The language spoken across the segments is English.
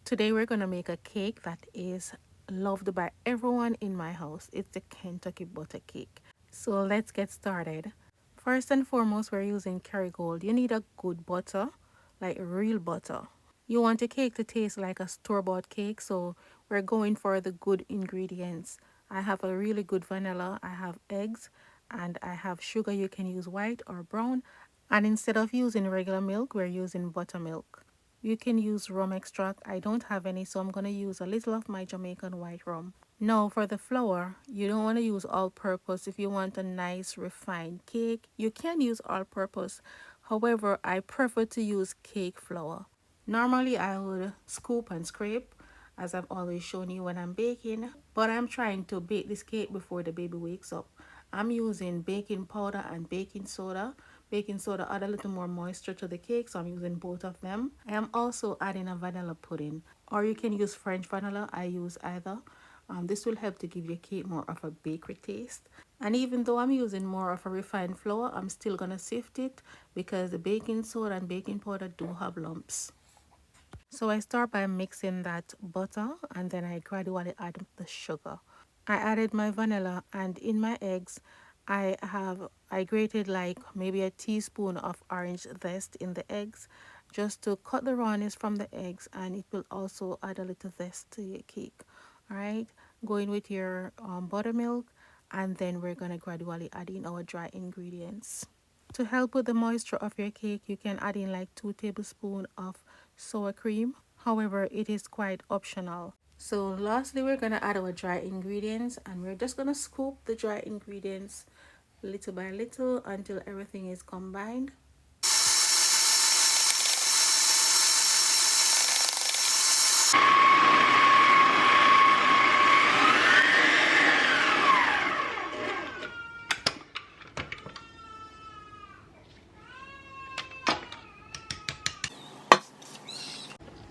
Today we're going to make a cake that is loved by everyone in my house. It's the Kentucky butter cake. So let's get started. First and foremost, we're using Kerrygold. You need a good butter, like real butter. You want your cake to taste like a store-bought cake, so we're going for the good ingredients. I have a really good vanilla, I have eggs, and I have sugar. You can use white or brown. And instead of using regular milk, we're using buttermilk. You can use rum extract. I don't have any, so I'm going to use a little of my Jamaican white rum. Now for the flour, you don't want to use all-purpose. If you want a nice refined cake, you can use all-purpose. However, I prefer to use cake flour. Normally, I would scoop and scrape, as I've always shown you when I'm baking, but I'm trying to bake this cake before the baby wakes up. I'm using baking powder and baking soda. Baking soda add a little more moisture to the cake, so I'm using both of them. I am also adding a vanilla pudding, or you can use French vanilla. I use either. This will help to give your cake more of a bakery taste. And even though I'm using more of a refined flour, I'm still going to sift it because the baking soda and baking powder do have lumps. So I start by mixing that butter and then I gradually add the sugar. I added my vanilla, and in my eggs I grated like maybe a teaspoon of orange zest in the eggs just to cut the rawness from the eggs, and it will also add a little zest to your cake. Alright, going with your buttermilk, and then we're going to gradually add in our dry ingredients. To help with the moisture of your cake, you can add in like 2 tablespoons of sour cream. However, it is quite optional. So lastly, we're going to add our dry ingredients, and we're just going to scoop the dry ingredients little by little until everything is combined.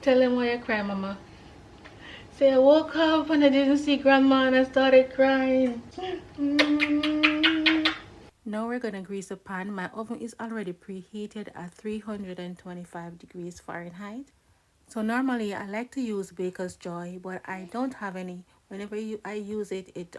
Tell them why you cry, Mama. Say, I woke up and I didn't see Grandma and I started crying. Now we're going to grease the pan. My oven is already preheated at 325 degrees Fahrenheit. So normally I like to use Baker's Joy, but I don't have any. Whenever I use it, it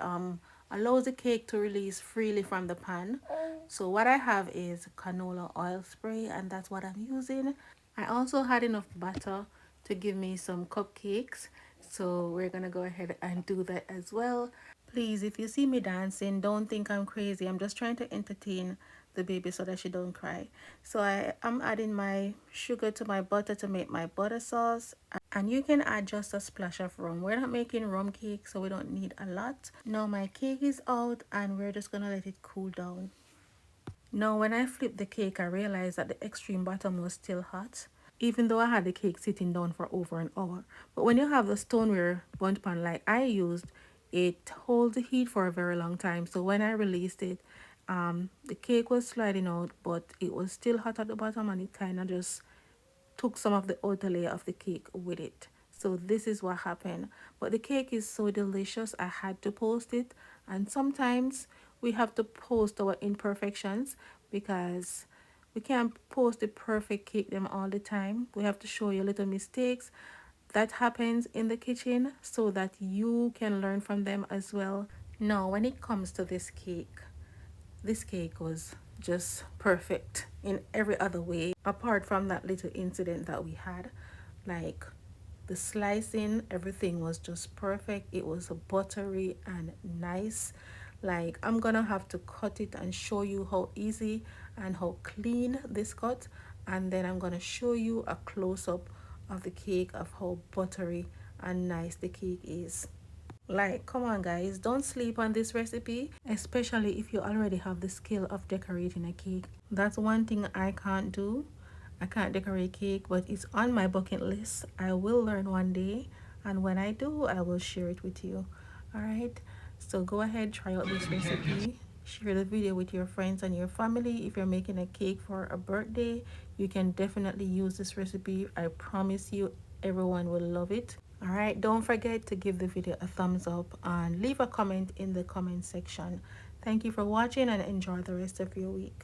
allows the cake to release freely from the pan. So what I have is canola oil spray, and that's what I'm using. I also had enough butter to give me some cupcakes, so we're gonna go ahead and do that as well. Please, if you see me dancing, don't think I'm crazy. I'm just trying to entertain the baby so that she don't cry. So I'm adding my sugar to my butter to make my butter sauce. And you can add just a splash of rum. We're not making rum cake, so we don't need a lot. Now my cake is out and we're just gonna let it cool down. Now when I flipped the cake, I realized that the extreme bottom was still hot, even though I had the cake sitting down for over an hour. But when you have the stoneware bundt pan like I used, it holds the heat for a very long time. So when I released it, the cake was sliding out, but it was still hot at the bottom, and it kind of just took some of the outer layer of the cake with it. So this is what happened. But the cake is so delicious, I had to post it. And sometimes we have to post our imperfections because we can't post the perfect cake them all the time. We have to show you little mistakes that happens in the kitchen so that you can learn from them as well. Now when it comes to this cake was just perfect in every other way apart from that little incident that we had. Like the slicing, everything was just perfect. It was buttery and nice. Like I'm gonna have to cut it and show you how easy and how clean this cut, and then I'm gonna show you a close-up of the cake of how buttery and nice the cake is. Like, come on guys, don't sleep on this recipe, especially if you already have the skill of decorating a cake. That's one thing I can't do. I can't decorate cake, but it's on my bucket list. I will learn one day, and when I do, I will share it with you. Alright, so go ahead, try out this recipe. Share the video with your friends and your family. If you're making a cake for a birthday, you can definitely use this recipe. I promise you, everyone will love it. Alright, don't forget to give the video a thumbs up and leave a comment in the comment section. Thank you for watching and enjoy the rest of your week.